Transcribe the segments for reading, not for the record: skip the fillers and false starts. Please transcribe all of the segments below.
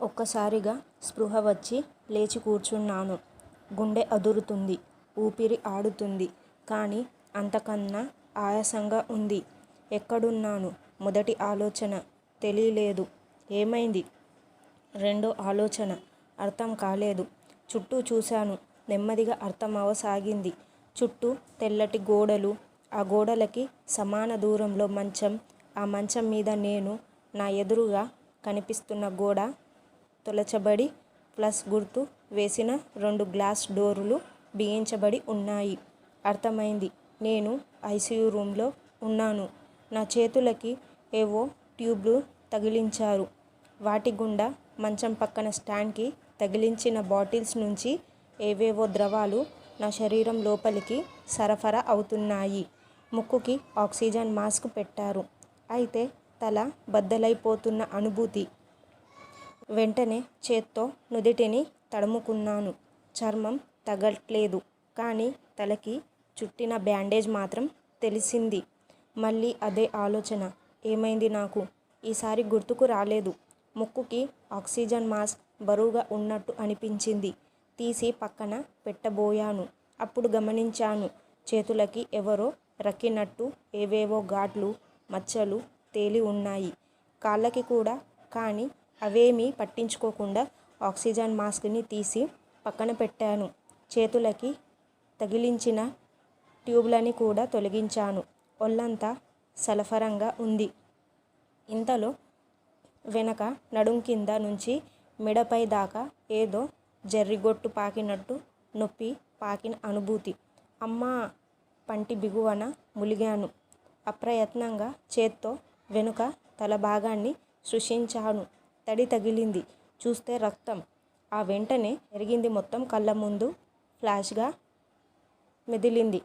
ఒక్కసారిగా స్పృహ వచ్చి లేచి కూర్చున్నాను. గుండె అదురుతుంది. ఊపిరి ఆడుతుంది. కానీ అంతకన్నా ఆయాసంగా ఉంది. ఎక్కడున్నాను? మొదటి ఆలోచన తెలీలేదు. ఏమైంది? రెండో ఆలోచన అర్థం కాలేదు. చుట్టూ చూశాను. నెమ్మదిగా అర్థమవసాగింది. చుట్టూ తెల్లటి గోడలు. ఆ గోడలకి సమాన దూరంలో మంచం. ఆ మంచం మీద నేను. నా ఎదురుగా కనిపిస్తున్న గోడ తొలచబడి ప్లస్ గుర్తు వేసిన 2 గ్లాస్ డోరులు బిగించబడి ఉన్నాయి. అర్థమైంది. నేను ఐసీయూ రూంలో ఉన్నాను. నా చేతులకి ఏవో ట్యూబ్లు తగిలించారు. వాటి గుండా మంచం పక్కన స్టాండ్కి తగిలించిన బాటిల్స్ నుంచి ఏవేవో ద్రవాలు నా శరీరం లోపలికి సరఫరా అవుతున్నాయి. ముక్కుకి ఆక్సిజన్ మాస్క్ పెట్టారు. అయితే తల బద్దలైపోతున్న అనుభూతి. వెంటనే చేత్తో నుదిటిని తడుముకున్నాను. చర్మం తగల్లేదు. కానీ తలకి చుట్టిన బ్యాండేజ్ మాత్రం తెలిసింది. మళ్ళీ అదే ఆలోచన. ఏమైంది నాకు? ఈసారి గుర్తుకు రాలేదు. ముక్కుకి ఆక్సిజన్ మాస్క్ బరువుగా ఉన్నట్టు అనిపించింది. తీసి పక్కన పెట్టబోయాను. అప్పుడు గమనించాను. చేతులకి ఎవరో రక్కినట్టు ఏవేవో ఘాట్లు, మచ్చలు తేలి ఉన్నాయి. కాళ్ళకి కూడా. కానీ అవేమీ పట్టించుకోకుండా ఆక్సిజన్ మాస్క్ని తీసి పక్కన పెట్టాను. చేతులకి తగిలించిన ట్యూబ్లని కూడా తొలగించాను. ఒళ్ళంతా సలఫరంగా ఉంది. ఇంతలో వెనక నడుం కింద నుంచి మెడపై దాకా ఏదో జర్రిగొట్టు పాకినట్టు నొప్పి పాకిన అనుభూతి. అమ్మా! పంటి బిగువన ములిగాను. అప్రయత్నంగా చేత్తో వెనుక తల భాగాన్ని స్పృశించాను. తడి తగిలింది. చూస్తే రక్తం. ఆ వెంటనే జరిగింది మొత్తం కళ్ళ ముందు ఫ్లాష్గా మెదిలింది.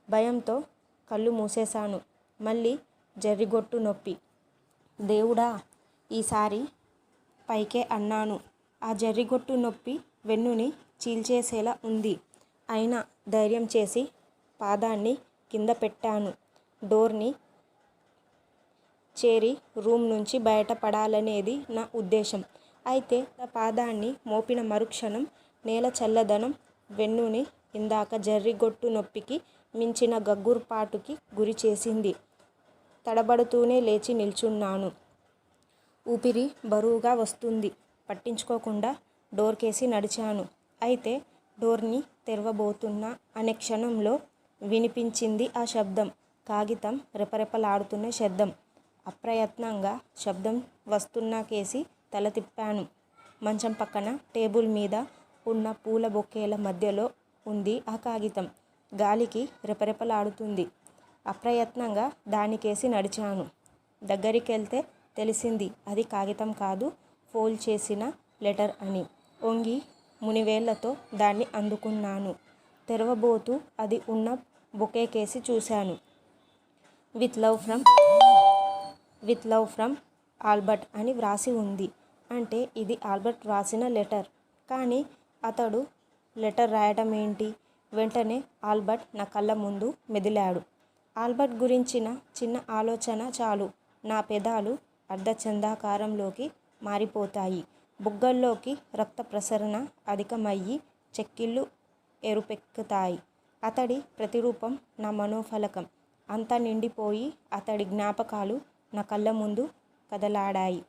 భయంతో కళ్ళు మూసేశాను. మళ్ళీ జర్రిగొట్టు నొప్పి. దేవుడా! ఈసారి పైకే అన్నాను. ఆ జర్రిగొట్టు నొప్పి వెన్నుని చీల్చేసేలా ఉంది. అయినా ధైర్యం చేసి పాదాన్ని కింద పెట్టాను. డోర్ని చేరి రూమ్ నుంచి బయటపడాలనేది నా ఉద్దేశం. అయితే పాదాన్ని మోపిన మరుక్షణం నేల చల్లదనం వెన్నుని ఇందాక జర్రిగొట్టు నొప్పికి మించిన గగుర్పాటుకి గురిచేసింది. తడబడుతూనే లేచి నిల్చున్నాను. ఊపిరి బరువుగా వస్తుంది. పట్టించుకోకుండా డోర్ కేసి నడిచాను. అయితే డోర్ని తెరవబోతున్నా అనే క్షణంలో వినిపించింది ఆ శబ్దం. కాగితం రెపరెపలాడుతున్న శబ్దం. అప్రయత్నంగా శబ్దం వస్తున్న కేసి తల తిప్పాను. మంచం పక్కన టేబుల్ మీద ఉన్న పూల బొకేల మధ్యలో ఉంది ఆ కాగితం. గాలికి రెపరెపలాడుతుంది. అప్రయత్నంగా దానికేసి నడిచాను. దగ్గరికెళ్తే తెలిసింది అది కాగితం కాదు, ఫోల్డ్ చేసిన లెటర్ అని. వంగి మునివేళ్లతో దాన్ని అందుకున్నాను. తెరవబోతూ అది ఉన్న బొకే కేసి చూశాను. విత్ లవ్ ఫ్రమ్ ఆల్బర్ట్ అని వ్రాసి ఉంది. అంటే ఇది ఆల్బర్ట్ వ్రాసిన లెటర్. కానీ అతడు లెటర్ రాయటం ఏంటి? వెంటనే ఆల్బర్ట్ నా కళ్ళ ముందు మెదిలాడు. ఆల్బర్ట్ గురించిన చిన్న ఆలోచన చాలు నా పెదాలు అర్ధచందాకారంలోకి మారిపోతాయి. బుగ్గల్లోకి రక్త ప్రసరణ అధికమయ్యి చెక్కిళ్ళు ఎరుపెక్కుతాయి. అతడి ప్రతిరూపం నా మనోఫలకం అంతా నిండిపోయి అతడి జ్ఞాపకాలు నా కళ్ళ ముందు కదలాడాయి.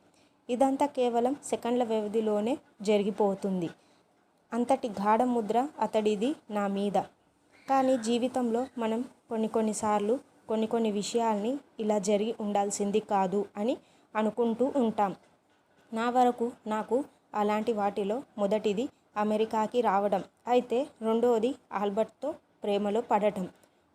ఇదంతా కేవలం సెకండ్ల వ్యవధిలోనే జరిగిపోతుంది. అంతటి గాఢ ముద్ర అతడిది నా మీద. కానీ జీవితంలో మనం కొన్నిసార్లు కొన్ని విషయాల్ని ఇలా జరిగి ఉండాల్సింది కాదు అని అనుకుంటూ ఉంటాం. నా వరకు నాకు అలాంటి వాటిలో మొదటిది అమెరికాకి రావడం. అయితే రెండోది ఆల్బర్ట్తో ప్రేమలో పడటం.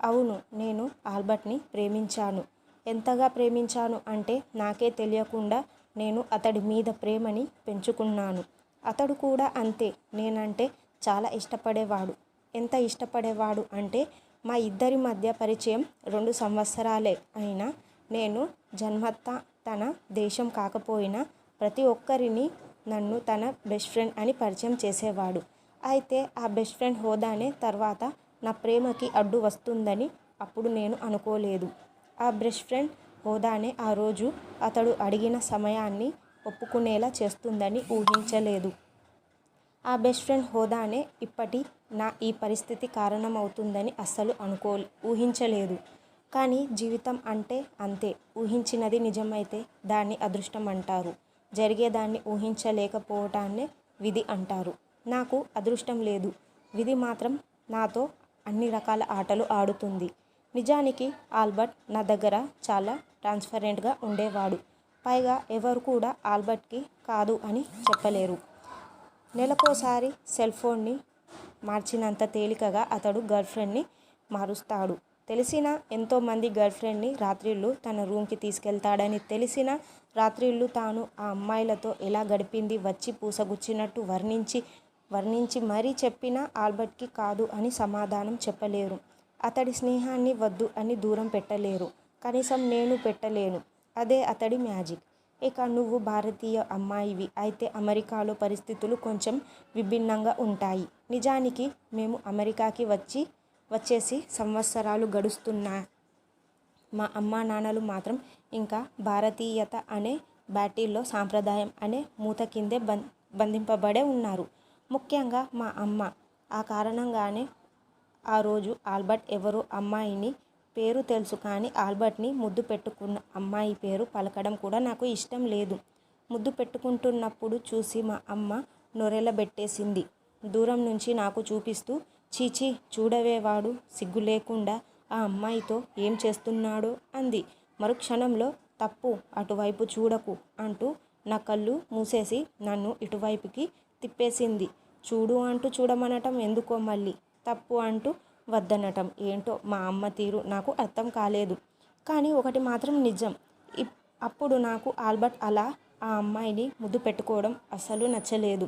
అవును, నేను ఆల్బర్ట్ని ప్రేమించాను. ఎంతగా ప్రేమించాను అంటే నాకే తెలియకుండా నేను అతడి మీద ప్రేమని పెంచుకున్నాను. అతడు కూడా అంతే. నేనంటే చాలా ఇష్టపడేవాడు. ఎంత ఇష్టపడేవాడు అంటే మా ఇద్దరి మధ్య పరిచయం 2 సంవత్సరాలే అయినా నేను జన్మతా తన దేశం కాకపోయినా ప్రతి ఒక్కరిని నన్ను తన బెస్ట్ ఫ్రెండ్ అని పరిచయం చేసేవాడు. అయితే ఆ బెస్ట్ ఫ్రెండ్ హోదానే తర్వాత నా ప్రేమకి అడ్డు వస్తుందని అప్పుడు నేను అనుకోలేదు. ఆ బెస్ట్ ఫ్రెండ్ హోదానే ఆ రోజు అతడు అడిగిన సమయాన్ని ఒప్పుకునేలా చేస్తుందని ఊహించలేదు. ఆ బెస్ట్ ఫ్రెండ్ హోదానే ఇప్పటి నా ఈ పరిస్థితి కారణమవుతుందని అస్సలు ఊహించలేదు. కానీ జీవితం అంటే అంతే. ఊహించినది నిజమైతే దాన్ని అదృష్టం అంటారు. జరిగేదాన్ని ఊహించలేకపోవటాన్నే విధి అంటారు. నాకు అదృష్టం లేదు. విధి మాత్రం నాతో అన్ని రకాల ఆటలు ఆడుతుంది. నిజానికి ఆల్బర్ట్ నా దగ్గర చాలా ట్రాన్స్పరెంట్గా ఉండేవాడు. పైగా ఎవరు కూడా ఆల్బర్ట్కి కాదు అని చెప్పలేరు. నెలకోసారి సెల్ ఫోన్ని మార్చినంత తేలికగా అతడు గర్ల్ఫ్రెండ్ని మారుస్తాడు. తెలిసినా ఎంతోమంది గర్ల్ఫ్రెండ్ని రాత్రిళ్ళు తన రూమ్కి తీసుకెళ్తాడని తెలిసినా రాత్రిళ్ళు తాను ఆ అమ్మాయిలతో ఎలా గడిపింది వచ్చి పూసగుచ్చినట్టు వర్ణించి మరీ చెప్పినా ఆల్బర్ట్కి కాదు అని సమాధానం చెప్పలేరు. అతడి స్నేహాన్ని వద్దు అని దూరం పెట్టలేరు. కనీసం నేను పెట్టలేను. అదే అతడి మ్యాజిక్. ఇక నువ్వు భారతీయ అమ్మాయివి అయితే అమెరికాలో పరిస్థితులు కొంచెం విభిన్నంగా ఉంటాయి. నిజానికి మేము అమెరికాకి వచ్చేసి సంవత్సరాలు గడుస్తున్నా మా అమ్మానాన్నలు మాత్రం ఇంకా భారతీయత అనే బ్యాటిల్లో సాంప్రదాయం అనే మూత కిందే బంధింపబడే ఉన్నారు. ముఖ్యంగా మా అమ్మ. ఆ కారణంగానే ఆ రోజు ఆల్బర్ట్ ఎవరో అమ్మాయిని పేరు తెలుసు కానీ ఆల్బర్ట్ని ముద్దు పెట్టుకున్న అమ్మాయి పేరు పలకడం కూడా నాకు ఇష్టం లేదు. ముద్దు పెట్టుకుంటున్నప్పుడు చూసి మా అమ్మ నోరెళ్ళబెట్టేసింది. దూరం నుంచి నాకు చూపిస్తూ చీచీ చూడవే వాడు సిగ్గు లేకుండా ఆ అమ్మాయితో ఏం చేస్తున్నాడో అంది. మరుక్షణంలో తప్పు అటువైపు చూడకు అంటూ నా కళ్ళు మూసేసి నన్ను ఇటువైపుకి తిప్పేసింది. చూడు అంటూ చూడమనటం ఎందుకో మళ్ళీ తప్పు అంటూ వద్దనటం ఏంటో మా అమ్మ తీరు నాకు అర్థం కాలేదు. కానీ ఒకటి మాత్రం నిజం. అప్పుడు నాకు ఆల్బర్ట్ అలా ఆ అమ్మాయిని ముద్దు పెట్టుకోవడం అస్సలు నచ్చలేదు.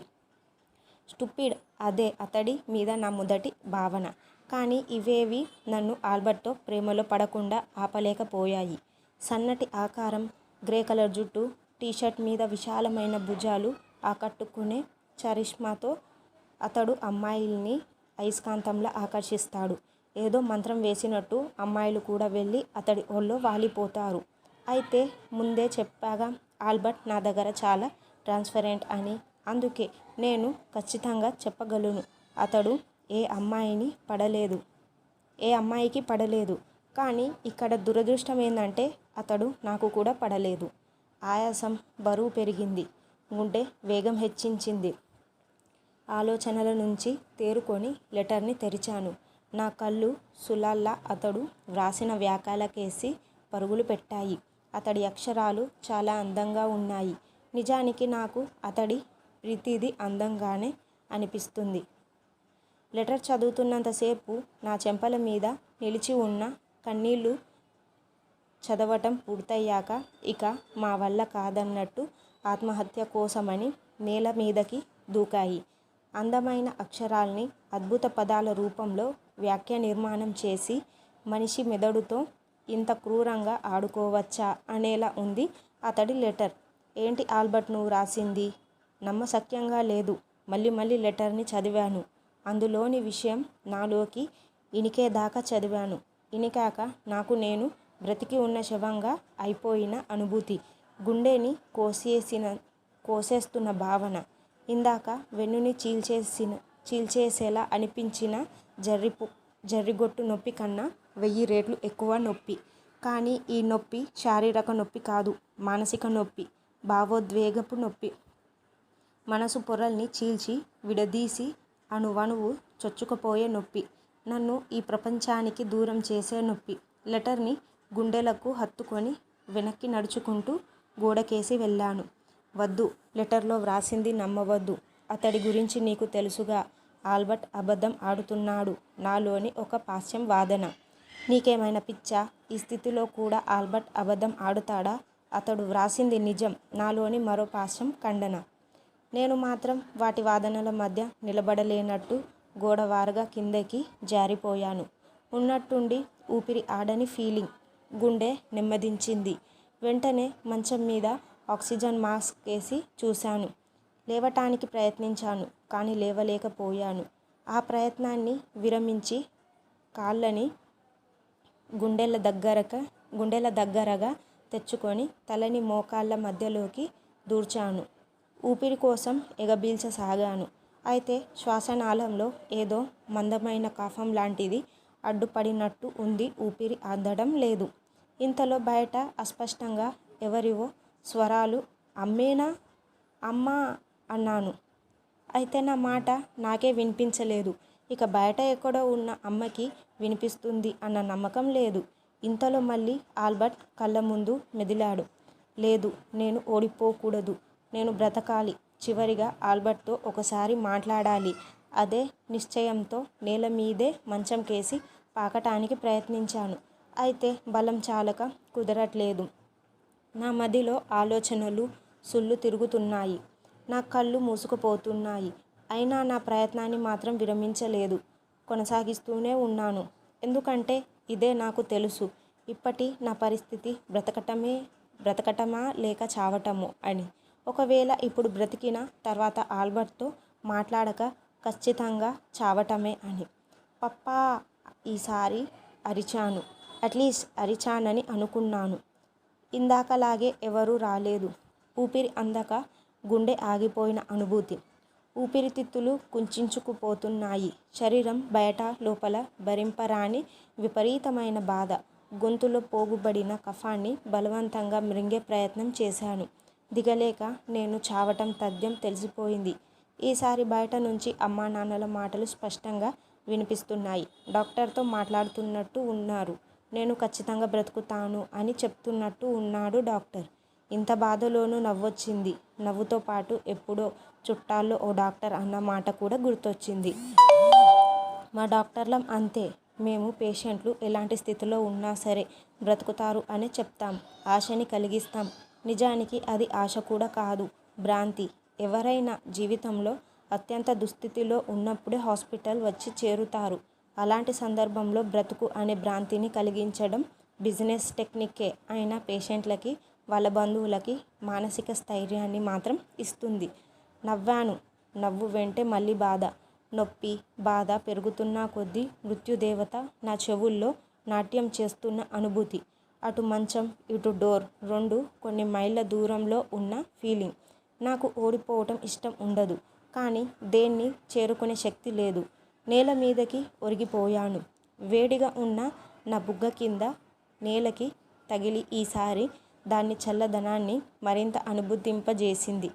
స్టూపిడ్. అదే అతడి మీద నా మొదటి భావన. కానీ ఇవేవి నన్ను ఆల్బర్ట్తో ప్రేమలో పడకుండా ఆపలేకపోయాయి. సన్నటి ఆకారం, గ్రే కలర్ జుట్టు, టీషర్ట్ మీద విశాలమైన భుజాలు ఆకట్టుకునే చరిష్మాతో అతడు అమ్మాయిల్ని అయస్కాంతంలా ఆకర్షిస్తాడు. ఏదో మంత్రం వేసినట్టు అమ్మాయిలు కూడా వెళ్ళి అతడి ఒళ్ళో వాలిపోతారు. అయితే ముందే చెప్పాగా ఆల్బర్ట్ నా దగ్గర చాలా ట్రాన్స్పరెంట్ అని. అందుకే నేను ఖచ్చితంగా చెప్పగలను అతడు ఏ అమ్మాయికి పడలేదు. కానీ ఇక్కడ దురదృష్టం ఏందంటే అతడు నాకు కూడా పడలేదు. ఆయాసం, బరువు పెరిగింది. గుండె వేగం హెచ్చించింది. ఆలోచనల నుంచి తేరుకొని లెటర్ని తెరిచాను. నా కళ్ళు సులాల్లా అతడు వ్రాసిన వ్యాకాలకేసి పరుగులు పెట్టాయి. అతడి అక్షరాలు చాలా అందంగా ఉన్నాయి. నిజానికి నాకు అతడి ప్రతిదీ అందంగానే అనిపిస్తుంది. లెటర్ చదువుతున్నంతసేపు నా చెంపల మీద నిలిచి ఉన్న కన్నీళ్లు చదవటం పూర్తయ్యాక ఇక మా వల్ల కాదన్నట్టు ఆత్మహత్య కోసమని నేల మీదకి దూకాయి. అందమైన అక్షరాల్ని అద్భుత పదాల రూపంలో వాక్య నిర్మాణం చేసి మనిషి మెదడుతో ఇంత క్రూరంగా ఆడుకోవచ్చా అనేలా ఉంది అతడి లెటర్. ఏంటి ఆల్బర్ట్ నువ్వు రాసింది? నమ్మశక్యంగా లేదు. మళ్ళీ లెటర్ని చదివాను. అందులోని విషయం నాలోకి ఇనికేదాకా చదివాను. ఇనికాక నాకు నేను బ్రతికి ఉన్న శవంగా అయిపోయిన అనుభూతి. గుండెని కోసేస్తున్న భావన. ఇందాక వెన్నుని చీల్చేసేలా అనిపించిన జర్రిగొట్టు నొప్పి కన్నా 1000 రెట్లు ఎక్కువ నొప్పి. కానీ ఈ నొప్పి శారీరక నొప్పి కాదు, మానసిక నొప్పి, భావోద్వేగపు నొప్పి. మనసు పొరల్ని చీల్చి విడదీసి అణువణువు చొచ్చుకుపోయే నొప్పి. నన్ను ఈ ప్రపంచానికి దూరం చేసే నొప్పి. లెటర్ని గుండెలకు హత్తుకొని వెనక్కి నడుచుకుంటూ గోడకేసి వెళ్ళాను. వద్దు, లెటర్లో వ్రాసింది నమ్మవద్దు. అతడి గురించి నీకు తెలుసుగా. ఆల్బర్ట్ అబద్ధం ఆడుతున్నాడు. నాలోని ఒక పాశ్యం వాదన. నీకేమైనా పిచ్చా? ఈ స్థితిలో కూడా ఆల్బర్ట్ అబద్ధం ఆడుతాడా? అతడు వ్రాసింది నిజం. నాలోని మరో పాశ్యం ఖండన. నేను మాత్రం వాటి వాదనల మధ్య నిలబడలేనట్టు గోడవారగా కిందకి జారిపోయాను. ఉన్నట్టుండి ఊపిరి ఆడని ఫీలింగ్. గుండె నెమ్మదించింది. వెంటనే మంచం మీద ఆక్సిజన్ మాస్క్ వేసి చూశాను. లేవటానికి ప్రయత్నించాను. కానీ లేవలేకపోయాను. ఆ ప్రయత్నాన్ని విరమించి కాళ్ళని గుండెల దగ్గరగా తెచ్చుకొని తలని మోకాళ్ళ మధ్యలోకి దూర్చాను. ఊపిరి కోసం ఎగబీల్చసాగాను. అయితే శ్వాసనాళంలో ఏదో మందమైన కఫం లాంటిది అడ్డుపడినట్టు ఉంది. ఊపిరి అందడం లేదు. ఇంతలో బయట అస్పష్టంగా ఎవరివో స్వరాలు. అమ్మేనా? అమ్మా అన్నాను. అయితే నా మాట నాకే వినిపించలేదు. ఇక బయట ఎక్కడో ఉన్న అమ్మకి వినిపిస్తుంది అన్న నమ్మకం లేదు. ఇంతలో మళ్ళీ ఆల్బర్ట్ కళ్ళ ముందు మెదిలాడు. లేదు, నేను ఓడిపోకూడదు. నేను బ్రతకాలి. చివరిగా ఆల్బర్ట్తో ఒకసారి మాట్లాడాలి. అదే నిశ్చయంతో నేలమీదే మంచం కేసి పాకటానికి ప్రయత్నించాను. అయితే బలం చాలక కుదరట్లేదు. నా మదిలో ఆలోచనలు సుళ్ళు తిరుగుతున్నాయి. నా కళ్ళు మూసుకుపోతున్నాయి. అయినా నా ప్రయత్నాన్ని మాత్రం విరమించలేదు. కొనసాగిస్తూనే ఉన్నాను. ఎందుకంటే ఇదే నాకు తెలుసు. ఇప్పటి నా పరిస్థితి బ్రతకటమా లేక చావటమో అని. ఒకవేళ ఇప్పుడు బ్రతికిన తర్వాత ఆల్బర్ట్తో మాట్లాడక ఖచ్చితంగా చావటమే అని. పప్పా! ఈసారి అరిచాను. అట్లీస్ట్ అరిచానని అనుకున్నాను. ఇందాకలాగే ఎవరూ రాలేదు. ఊపిరి అందక గుండె ఆగిపోయిన అనుభూతి. ఊపిరితిత్తులు కుంచుకుపోతున్నాయి. శరీరం బయట లోపల భరింపరాని విపరీతమైన బాధ. గొంతులో పోగుబడిన కఫాన్ని బలవంతంగా మృంగే ప్రయత్నం చేశాను. దిగలేక నేను చావటం తథ్యం తెలిసిపోయింది. ఈసారి బయట నుంచి అమ్మానాన్నల మాటలు స్పష్టంగా వినిపిస్తున్నాయి. డాక్టర్తో మాట్లాడుతున్నట్టు ఉన్నారు. నేను ఖచ్చితంగా బ్రతుకుతాను అని చెప్తున్నట్టు ఉన్నాడు డాక్టర్. ఇంత బాధలోనూ నవ్వొచ్చింది. నవ్వుతో పాటు ఎప్పుడో చుట్టాల్లో ఓ డాక్టర్ అన్న మాట కూడా గుర్తొచ్చింది. మా డాక్టర్లం అంతే. మేము పేషెంట్లు ఎలాంటి స్థితిలో ఉన్నా సరే బ్రతుకుతారు అని చెప్తాం. ఆశని కలిగిస్తాం. నిజానికి అది ఆశ కూడా కాదు, భ్రాంతి. ఎవరైనా జీవితంలో అత్యంత దుస్థితిలో ఉన్నప్పుడే హాస్పిటల్ వచ్చి చేరుతారు. అలాంటి సందర్భంలో బ్రతుకు అనే భ్రాంతిని కలిగించడం బిజినెస్ టెక్నికే అయినా పేషెంట్లకి వాళ్ళ బంధువులకి మానసిక స్థైర్యాన్ని మాత్రం ఇస్తుంది. నవ్వాను. నవ్వు వెంటే మళ్ళీ బాధ. నొప్పి, బాధ పెరుగుతున్న కొద్దీ మృత్యుదేవత నా చెవుల్లో నాట్యం చేస్తున్న అనుభూతి. అటు మంచం, ఇటు డోర్ రెండు కొన్ని మైళ్ళ దూరంలో ఉన్న ఫీలింగ్. నాకు ఓడిపోవటం ఇష్టం ఉండదు. కానీ దేన్ని చేరుకునే శక్తి లేదు. నేల మీదకి ఒరిగిపోయాను. వేడిగా ఉన్న నా బుగ్గ కింద నేలకి తగిలి ఈసారి దాని చల్లదనాన్ని మరింత అనుభూతింపజేసింది.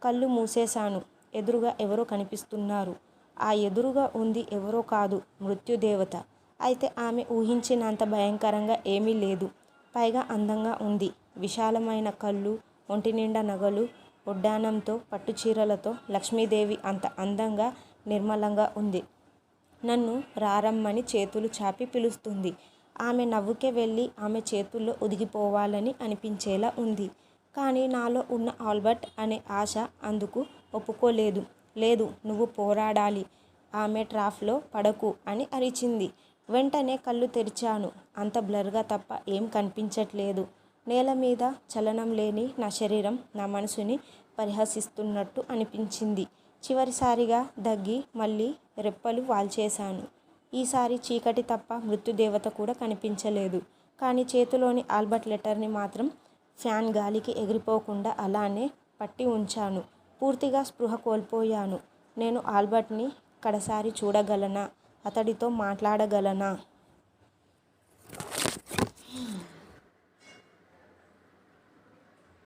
కళ్ళు మూసేశాను. ఎదురుగా ఎవరో కనిపిస్తున్నారు. ఆ ఎదురుగా ఉంది ఎవరో కాదు, మృత్యుదేవత. అయితే ఆమె ఊహించినంత భయంకరంగా ఏమీ లేదు. పైగా అందంగా ఉంది. విశాలమైన కళ్ళు, ఒంటినిండా నగలు, ఒడ్డానంతో పట్టుచీరలతో లక్ష్మీదేవి అంత అందంగా నిర్మలంగా ఉంది. నన్ను రారమ్మని చేతులు చాపి పిలుస్తుంది. ఆమె నవ్వుకే వెళ్ళి ఆమె చేతుల్లో ఒదిగిపోవాలని అనిపించేలా ఉంది. కానీ నాలో ఉన్న ఆల్బర్ట్ అనే ఆశ అందుకు ఒప్పుకోలేదు. లేదు, నువ్వు పోరాడాలి. ఆమె ట్రాప్లో పడకు అని అరిచింది. వెంటనే కళ్ళు తెరిచాను. అంత బ్లర్గా తప్ప ఏం కనిపించట్లేదు. నేల మీద చలనం లేని నా శరీరం నా మనసుని పరిహసిస్తున్నట్టు అనిపించింది. చివరిసారిగా దగ్గి మళ్ళీ రెప్పలు వాల్చేశాను. ఈసారి చీకటి తప్ప మృత్యుదేవత కూడా కనిపించలేదు. కానీ చేతిలోని ఆల్బర్ట్ లెటర్ని మాత్రం ఫ్యాన్ గాలికి ఎగిరిపోకుండా అలానే పట్టి ఉంచాను. పూర్తిగా స్పృహ కోల్పోయాను. నేను ఆల్బర్ట్ని కడసారి చూడగలనా? అతడితో మాట్లాడగలనా?